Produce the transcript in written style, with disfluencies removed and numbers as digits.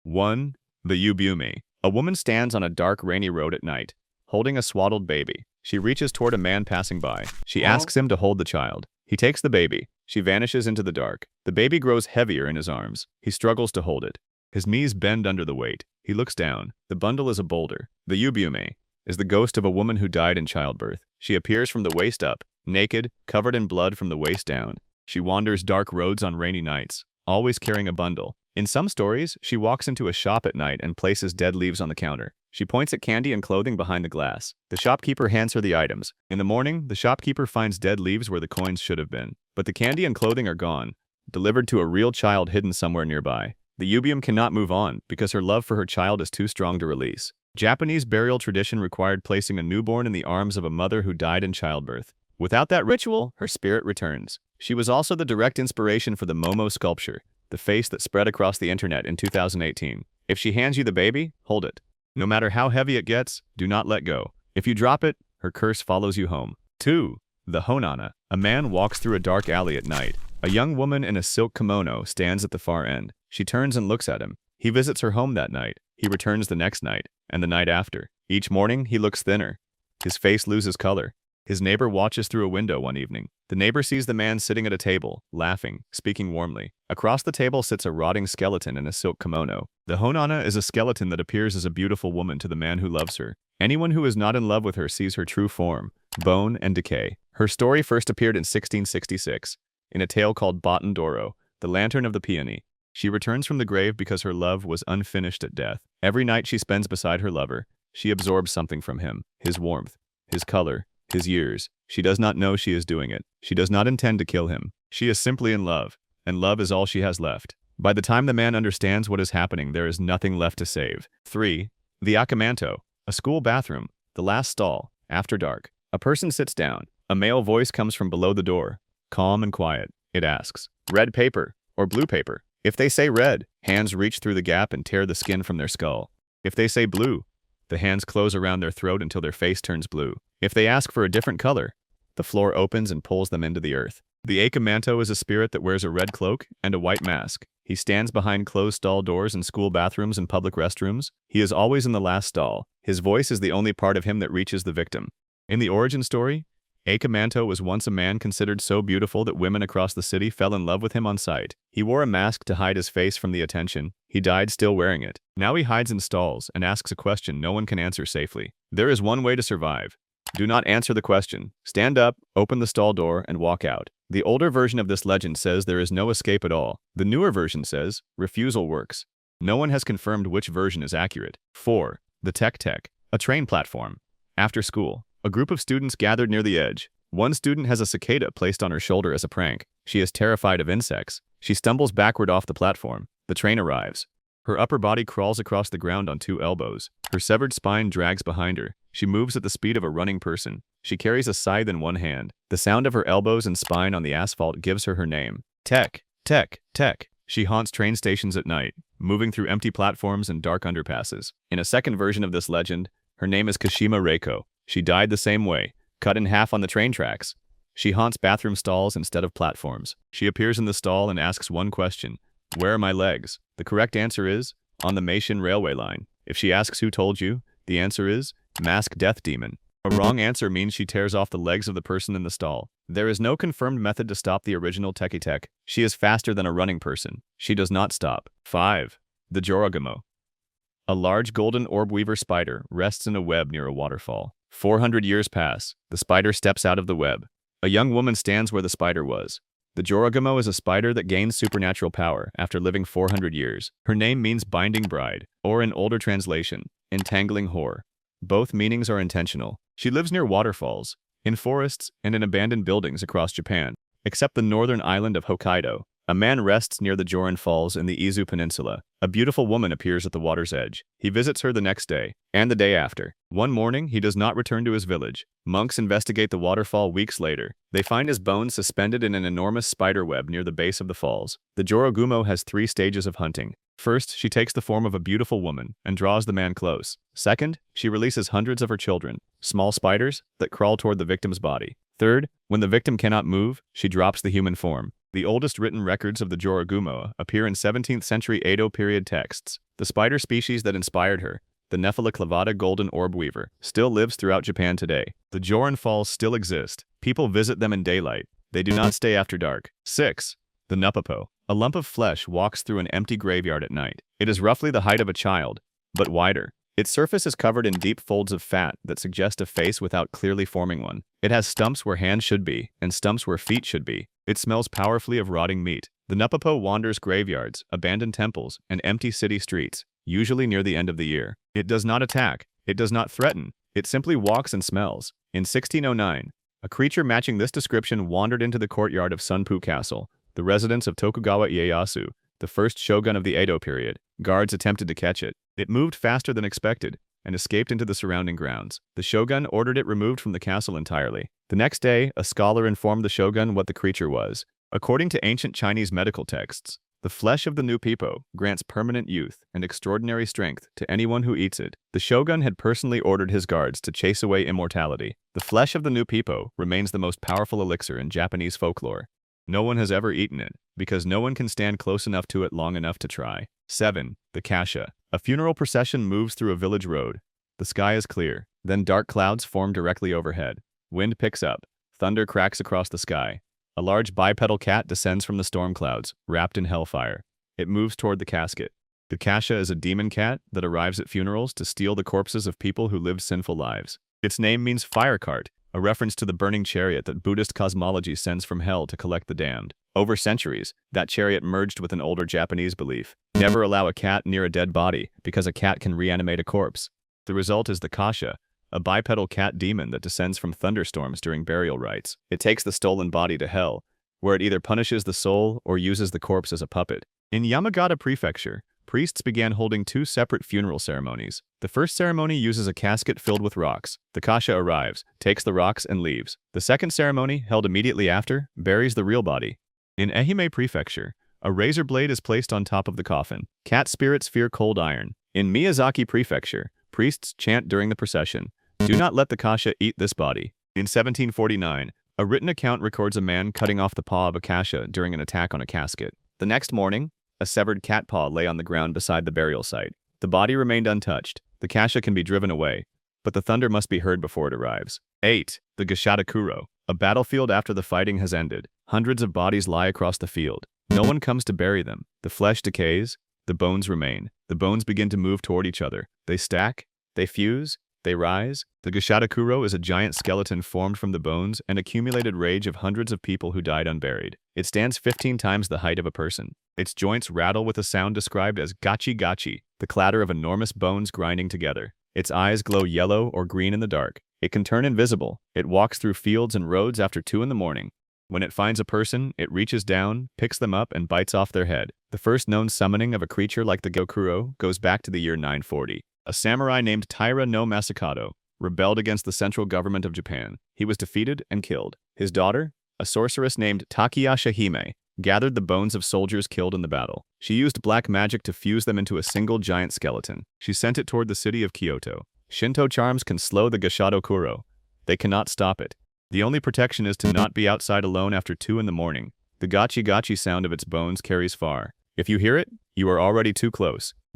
1. The Ubume. A woman stands on a dark, rainy road at night, holding a swaddled baby. She reaches toward a man passing by. She asks him to hold the child. He takes the baby. She vanishes into the dark. The baby grows heavier in his arms. He struggles to hold it. His knees bend under the weight. He looks down. The bundle is a boulder. The Ubume is the ghost of a woman who died in childbirth. She appears from the waist up, naked, covered in blood from the waist down. She wanders dark roads on rainy nights, always carrying a bundle. In some stories, she walks into a shop at night and places dead leaves on the counter. She points at candy and clothing behind the glass. The shopkeeper hands her the items. In the morning, the shopkeeper finds dead leaves where the coins should have been. But the candy and clothing are gone, delivered to a real child hidden somewhere nearby. The Ubume cannot move on because her love for her child is too strong to release. Japanese burial tradition required placing a newborn in the arms of a mother who died in childbirth. Without that ritual, her spirit returns. She was also the direct inspiration for the Momo sculpture, the face that spread across the internet in 2018. If she hands you the baby, hold it. No matter how heavy it gets, do not let go. If you drop it, her curse follows you home. 2. The Hone-Onna. A man walks through a dark alley at night. A young woman in a silk kimono stands at the far end. She turns and looks at him. He visits her home that night. He returns the next night, and the night after. Each morning, he looks thinner. His face loses color. His neighbor watches through a window one evening. The neighbor sees the man sitting at a table, laughing, speaking warmly. Across the table sits a rotting skeleton in a silk kimono. The Hone-Onna is a skeleton that appears as a beautiful woman to the man who loves her. Anyone who is not in love with her sees her true form, bone and decay. Her story first appeared in 1666, in a tale called Botan Doro, the Lantern of the Peony. She returns from the grave because her love was unfinished at death. Every night she spends beside her lover. She absorbs something from him, his warmth, his color, his years. She does not know she is doing it. She does not intend to kill him. She is simply in love, and love is all she has left. By the time the man understands what is happening, there is nothing left to save. 3. The Aka Manto. A school bathroom. The last stall. After dark. A person sits down. A male voice comes from below the door. Calm and quiet. It asks, red paper or blue paper? If they say red, hands reach through the gap and tear the skin from their skull. If they say blue, the hands close around their throat until their face turns blue. If they ask for a different color, the floor opens and pulls them into the earth. The Aka Manto is a spirit that wears a red cloak and a white mask. He stands behind closed stall doors in school bathrooms and public restrooms. He is always in the last stall. His voice is the only part of him that reaches the victim. In the origin story, Aka Manto was once a man considered so beautiful that women across the city fell in love with him on sight. He wore a mask to hide his face from the attention. He died still wearing it. Now he hides in stalls and asks a question no one can answer safely. There is one way to survive. Do not answer the question. Stand up, open the stall door, and walk out. The older version of this legend says there is no escape at all. The newer version says refusal works. No one has confirmed which version is accurate. 4. The Teke Teke. A train platform. After school, a group of students gathered near the edge. One student has a cicada placed on her shoulder as a prank. She is terrified of insects. She stumbles backward off the platform. The train arrives. Her upper body crawls across the ground on 2 elbows. Her severed spine drags behind her. She moves at the speed of a running person. She carries a scythe in one hand. The sound of her elbows and spine on the asphalt gives her her name. Teke, Teke, Teke. She haunts train stations at night, moving through empty platforms and dark underpasses. In a second version of this legend, her name is Kashima Reiko. She died the same way, cut in half on the train tracks. She haunts bathroom stalls instead of platforms. She appears in the stall and asks one question. Where are my legs? The correct answer is, on the Meishin railway line. If she asks who told you, the answer is, Mask Death Demon. A wrong answer means she tears off the legs of the person in the stall. There is no confirmed method to stop the original Teke Teke. She is faster than a running person. She does not stop. 5. The Jorogumo. A large golden orb weaver spider rests in a web near a waterfall. 400 years pass. The spider steps out of the web. A young woman stands where the spider was. The Jorogumo is a spider that gains supernatural power after living 400 years. Her name means binding bride, or in older translation, entangling whore. Both meanings are intentional. She lives near waterfalls, in forests, and in abandoned buildings across Japan, except the northern island of Hokkaido. A man rests near the Joran Falls in the Izu Peninsula. A beautiful woman appears at the water's edge. He visits her the next day, and the day after. One morning, he does not return to his village. Monks investigate the waterfall weeks later. They find his bones suspended in an enormous spider web near the base of the falls. The Jorogumo has 3 stages of hunting. First, she takes the form of a beautiful woman and draws the man close. Second, she releases hundreds of her children, small spiders, that crawl toward the victim's body. Third, when the victim cannot move, she drops the human form. The oldest written records of the Jorogumo appear in 17th century Edo period texts. The spider species that inspired her, the Nepheloclavata golden orb weaver, still lives throughout Japan today. The Joran Falls still exist. People visit them in daylight. They do not stay after dark. 6. The Nuppeppo. A lump of flesh walks through an empty graveyard at night. It is roughly the height of a child, but wider. Its surface is covered in deep folds of fat that suggest a face without clearly forming one. It has stumps where hands should be, and stumps where feet should be. It smells powerfully of rotting meat. The Nuppeppo wanders graveyards, abandoned temples, and empty city streets, usually near the end of the year. It does not attack. It does not threaten. It simply walks and smells. In 1609, a creature matching this description wandered into the courtyard of Sunpu Castle, the residence of Tokugawa Ieyasu, the first shogun of the Edo period. Guards attempted to catch it. It moved faster than expected and escaped into the surrounding grounds. The shogun ordered it removed from the castle entirely. The next day, a scholar informed the shogun what the creature was. According to ancient Chinese medical texts, the flesh of the Nuppeppo grants permanent youth and extraordinary strength to anyone who eats it. The shogun had personally ordered his guards to chase away immortality. The flesh of the Nuppeppo remains the most powerful elixir in Japanese folklore. No one has ever eaten it, because no one can stand close enough to it long enough to try. 7. The Kasha. A funeral procession moves through a village road. The sky is clear. Then dark clouds form directly overhead. Wind picks up. Thunder cracks across the sky. A large bipedal cat descends from the storm clouds, wrapped in hellfire. It moves toward the casket. The Kasha is a demon cat that arrives at funerals to steal the corpses of people who lived sinful lives. Its name means fire cart, a reference to the burning chariot that Buddhist cosmology sends from hell to collect the damned. Over centuries, that chariot merged with an older Japanese belief. Never allow a cat near a dead body, because a cat can reanimate a corpse. The result is the Kasha, a bipedal cat demon that descends from thunderstorms during burial rites. It takes the stolen body to hell, where it either punishes the soul or uses the corpse as a puppet. In Yamagata Prefecture, priests began holding 2 separate funeral ceremonies. The first ceremony uses a casket filled with rocks. The Kasha arrives, takes the rocks, and leaves. The second ceremony, held immediately after, buries the real body. In Ehime Prefecture, a razor blade is placed on top of the coffin. Cat spirits fear cold iron. In Miyazaki Prefecture, priests chant during the procession, "Do not let the Kasha eat this body." In 1749, a written account records a man cutting off the paw of a Kasha during an attack on a casket. The next morning, a severed cat paw lay on the ground beside the burial site. The body remained untouched. The Kasha can be driven away, but the thunder must be heard before it arrives. 8. The Gashadokuro. A battlefield after the fighting has ended. Hundreds of bodies lie across the field. No one comes to bury them. The flesh decays. The bones remain. The bones begin to move toward each other. They stack. They fuse. They rise. The Gashadokuro is a giant skeleton formed from the bones and accumulated rage of hundreds of people who died unburied. It stands 15 times the height of a person. Its joints rattle with a sound described as gachi gachi, the clatter of enormous bones grinding together. Its eyes glow yellow or green in the dark. It can turn invisible. It walks through fields and roads after 2 in the morning. When it finds a person, it reaches down, picks them up, and bites off their head. The first known summoning of a creature like the Gokuro goes back to the year 940. A samurai named Taira no Masakado rebelled against the central government of Japan. He was defeated and killed. His daughter, a sorceress named Takayasha Hime, gathered the bones of soldiers killed in the battle. She used black magic to fuse them into a single giant skeleton. She sent it toward the city of Kyoto. Shinto charms can slow the Gashadokuro. They cannot stop it. The only protection is to not be outside alone after 2 in the morning. The gachi gachi sound of its bones carries far. If you hear it, you are already too close.